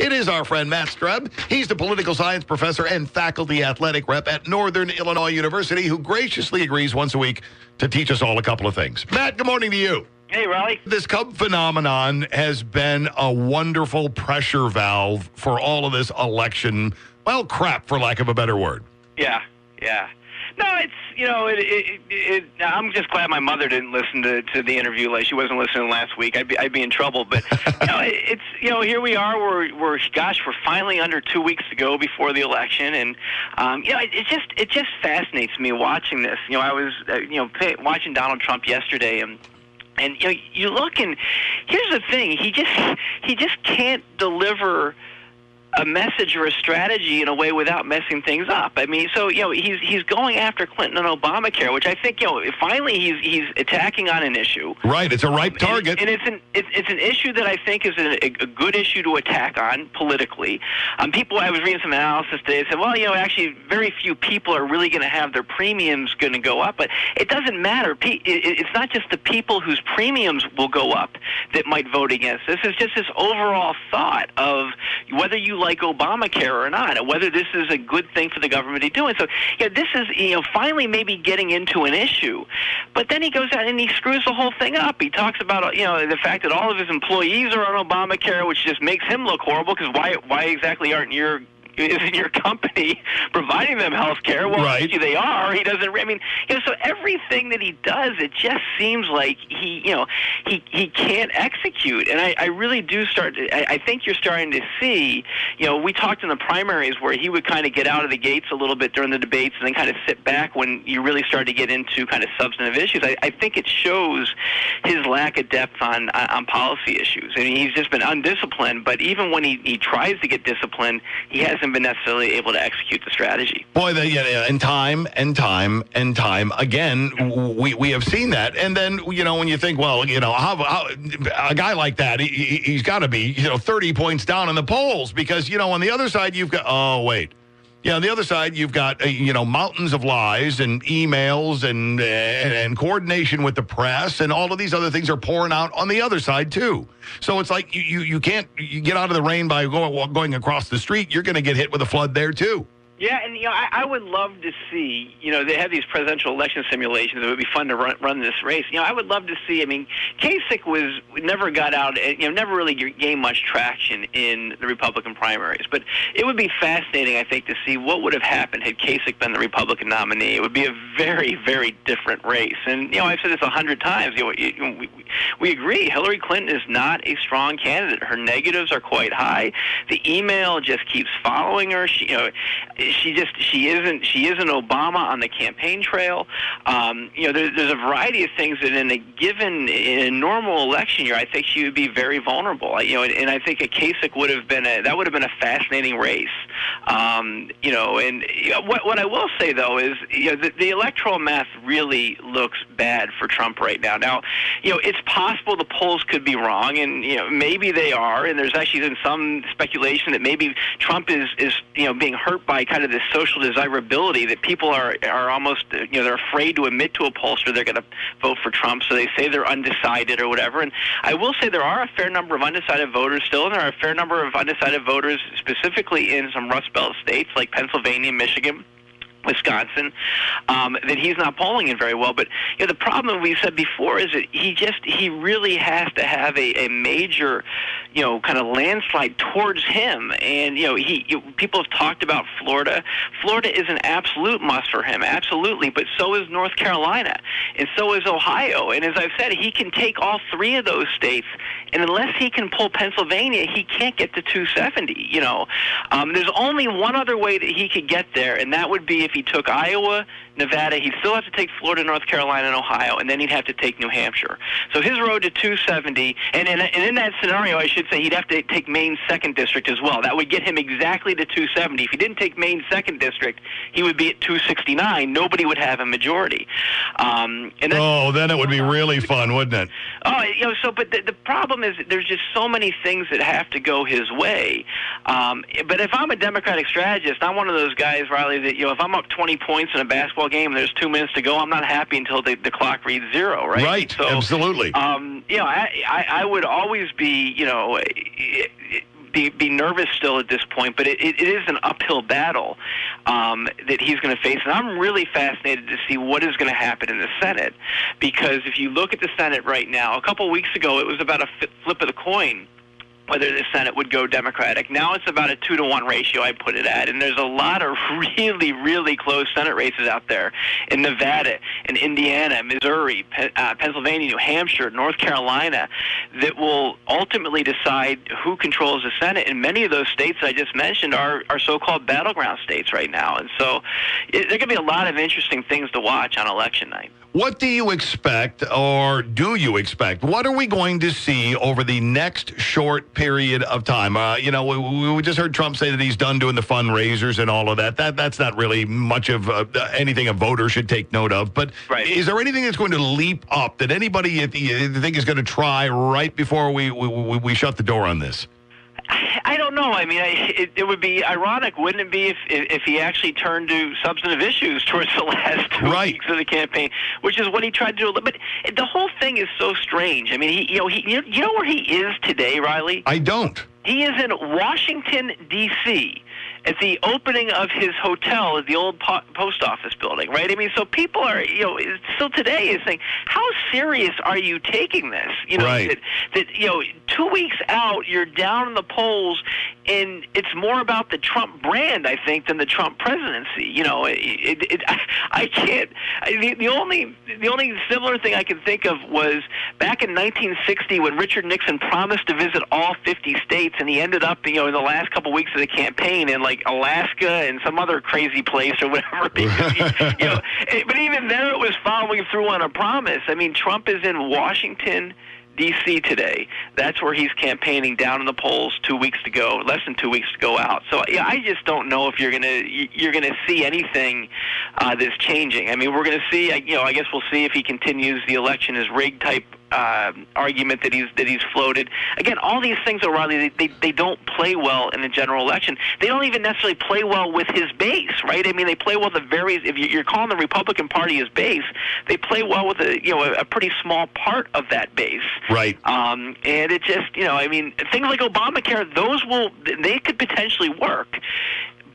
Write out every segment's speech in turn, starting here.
It is our friend Matt Streb. He's the political science professor and faculty athletic rep at Northern Illinois University, who graciously agrees once a week to teach us all a couple of things. Matt, good morning to you. Hey, Raleigh. This Cub phenomenon has been a wonderful pressure valve for all of this election, well, crap, for lack of a better word. Yeah. No, it's, I'm just glad my mother didn't listen to the interview. Like, she wasn't listening last week. I'd be in trouble. But, here we are. We're finally under 2 weeks to go before the election. And, it just fascinates me watching this. I was, watching Donald Trump yesterday, and you look, and here's the thing: he just can't deliver a message or a strategy in a way without messing things up. I mean, so he's going after Clinton and Obamacare, which I think finally he's attacking on an issue. Right, it's a ripe target, and it's an issue that I think is a good issue to attack on politically. I was reading some analysis today. Said, well, actually, very few people are really going to have their premiums going to go up, but it doesn't matter. It's not just the people whose premiums will go up that might vote against this. It's just this overall thought of whether you like Obamacare or not, and whether this is a good thing for the government to do. And so, this is, finally maybe getting into an issue. But then he goes out and he screws the whole thing up. He talks about, the fact that all of his employees are on Obamacare, which just makes him look horrible, because why exactly isn't your company providing them health care? Well, right. They are. He doesn't. I mean, so everything that he does, it just seems like he can't execute. And I really do I think you're starting to see. We talked in the primaries where he would kind of get out of the gates a little bit during the debates, and then kind of sit back when you really start to get into kind of substantive issues. I think it shows his lack of depth on policy issues. I mean, he's just been undisciplined. But even when he tries to get disciplined, he hasn't been necessarily able to execute the strategy. Boy, and time again, we have seen that. And then, when you think, well, how a guy like that, he's got to be, 30 points down in the polls, because, on the other side, you've got, on the other side, you've got, mountains of lies and emails and coordination with the press, and all of these other things are pouring out on the other side, too. So it's like you can't get out of the rain by going across the street. You're going to get hit with a flood there, too. Yeah, and I would love to see, they have these presidential election simulations. It would be fun to run this race. I would love to see. I mean, Kasich never got out, never really gained much traction in the Republican primaries. But it would be fascinating, I think, to see what would have happened had Kasich been the Republican nominee. It would be a very, very different race. And I've said this 100 times. We agree. Hillary Clinton is not a strong candidate. Her negatives are quite high. The email just keeps following her. She isn't Obama on the campaign trail. There's a variety of things that in a normal election year, I think she would be very vulnerable. And I think a Kasich would have been a fascinating race. And what I will say though is the electoral math really looks bad for Trump right now. Now, it's possible the polls could be wrong, and maybe they are. And there's actually been some speculation that maybe Trump is being hurt by kind of this social desirability, that people are almost, they're afraid to admit to a pollster they're going to vote for Trump, so they say they're undecided or whatever. And I will say there are a fair number of undecided voters still, and there are a fair number of undecided voters specifically in some Rust Belt states like Pennsylvania, Michigan, Wisconsin, that he's not polling in very well. But the problem we said before is that he really has to have a major, kind of landslide towards him. And people have talked about Florida. Florida is an absolute must for him, absolutely. But so is North Carolina, and so is Ohio. And as I've said, he can take all three of those states, and unless he can pull Pennsylvania, he can't get to 270. There's only one other way that he could get there, and that would be if he took Iowa, Nevada. He'd still have to take Florida, North Carolina, and Ohio, and then he'd have to take New Hampshire. So his road to 270, and in that scenario, I should say, he'd have to take Maine's 2nd District as well. That would get him exactly to 270. If he didn't take Maine's 2nd District, he would be at 269. Nobody would have a majority. Then it would be really fun, wouldn't it? But the problem is there's just so many things that have to go his way. But if I'm a Democratic strategist, I'm one of those guys, Riley, that, if I'm up 20 points in a basketball game and there's 2 minutes to go, I'm not happy until the clock reads 0, right? Right, so, absolutely. I would always be, be nervous still at this point, but it is an uphill battle that he's going to face. And I'm really fascinated to see what is going to happen in the Senate, because if you look at the Senate right now, a couple of weeks ago it was about a flip of the coin whether the Senate would go Democratic. Now it's about a 2-to-1 ratio, I put it at, and there's a lot of really, really close Senate races out there in Nevada, in Indiana, Missouri, Pennsylvania, New Hampshire, North Carolina, that will ultimately decide who controls the Senate. And many of those states I just mentioned are so-called battleground states right now. And so there could be a lot of interesting things to watch on election night. What do you expect, or do you expect? What are we going to see over the next short period of time? We just heard Trump say that he's done doing the fundraisers and all of that. That's not really much of anything a voter should take note of. But Is there anything that's going to leap up that anybody you think is going to try right before we shut the door on this? I don't know. I mean, it would be ironic, wouldn't it be, if he actually turned to substantive issues towards the last 2 weeks of the campaign, which is what he tried to do. But the whole thing is so strange. I mean, you know where he is today, Riley? I don't. He is in Washington, D.C., at the opening of his hotel at the old post office building, right? I mean, so people are, still today is saying, how serious are you taking this? That 2 weeks out, you're down in the polls, and it's more about the Trump brand, I think, than the Trump presidency. I can't. The only similar thing I can think of was back in 1960 when Richard Nixon promised to visit all 50 states, and he ended up, in the last couple weeks of the campaign in like Alaska and some other crazy place or whatever. Because but even there, it was following through on a promise. I mean, Trump is in Washington, D.C. today. That's where he's campaigning, down in the polls 2 weeks to go, less than 2 weeks to go out. So I just don't know if you're gonna see anything that's changing. I mean, we're gonna see. I guess we'll see if he continues the election as rigged type argument that he's floated. Again, all these things, O'Reilly, they don't play well in the general election. They don't even necessarily play well with his base, right? I mean, they play well if you're calling the Republican Party his base, they play well with a pretty small part of that base. Right. And it just, I mean, things like Obamacare, they could potentially work.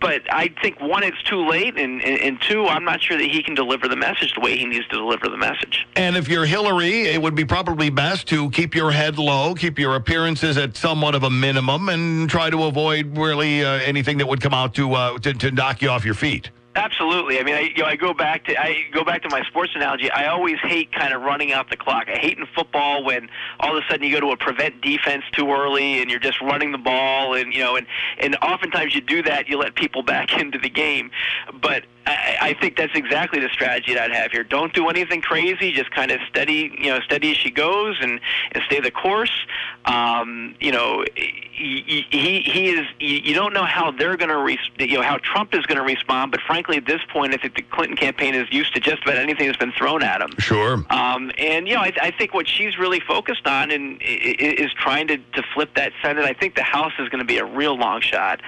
But I think, one, it's too late, and two, I'm not sure that he can deliver the message the way he needs to deliver the message. And if you're Hillary, it would be probably best to keep your head low, keep your appearances at somewhat of a minimum, and try to avoid really anything that would come out to knock you off your feet. Absolutely. I mean, I go back to my sports analogy. I always hate kind of running out the clock. I hate in football when all of a sudden you go to a prevent defense too early and you're just running the ball, and oftentimes you do that, you let people back into the game. But I think that's exactly the strategy that I'd have here. Don't do anything crazy. Just kind of steady as she goes, and stay the course. He is. You don't know how they're going to, how Trump is going to respond. But frankly, at this point, I think the Clinton campaign is used to just about anything that's been thrown at him. Sure. I think what she's really focused on is trying to flip that Senate. I think the House is going to be a real long shot.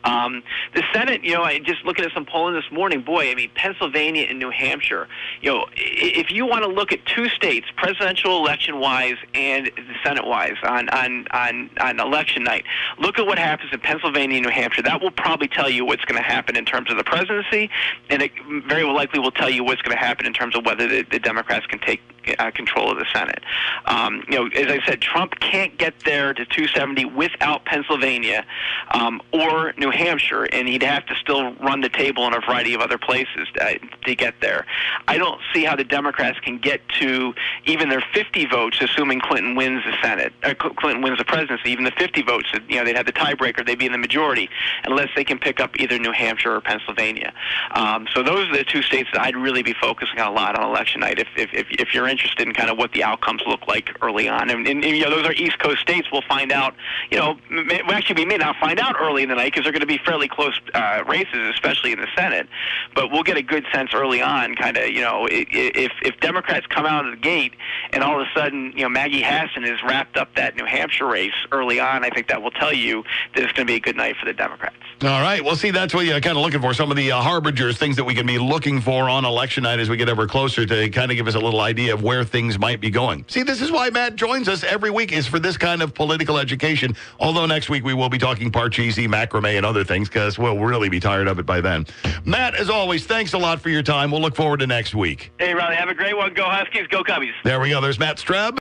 The Senate, I just looking at some polling this morning. Boy, I mean, Pennsylvania and New Hampshire. If you want to look at two states, presidential election-wise and Senate-wise, on election night, look at what happens in Pennsylvania and New Hampshire. That will probably tell you what's going to happen in terms of the presidency, and it very likely will tell you what's going to happen in terms of whether the Democrats can take control of the Senate. As I said, Trump can't get there to 270 without Pennsylvania or New Hampshire, and he'd have to still run the table in a variety of other places to get there. I don't see how the Democrats can get to even their 50 votes, assuming Clinton wins the Senate, or Clinton wins the presidency. Even the 50 votes, they'd have the tiebreaker, they'd be in the majority, unless they can pick up either New Hampshire or Pennsylvania. So those are the two states that I'd really be focusing on a lot on election night if you're interested in kind of what the outcomes look like early on. And those are East Coast states. We'll find out, we may not find out early in the night because they're going to be fairly close races, especially in the Senate. But we'll get a good sense early on, kind of, if Democrats come out of the gate and all of a sudden, Maggie Hassan has wrapped up that New Hampshire race early on, I think that will tell you that it's going to be a good night for the Democrats. All right. Well, see, that's what you're kind of looking for, some of the harbingers, things that we can be looking for on election night as we get ever closer to kind of give us a little idea of of where things might be going. See, this is why Matt joins us every week, is for this kind of political education. Although next week we will be talking Parcheesi, macrame, and other things, because we'll really be tired of it by then. Matt, as always, thanks a lot for your time. We'll look forward to next week. Hey, Riley, have a great one. Go Huskies, go Cubbies. There we go. There's Matt Streb.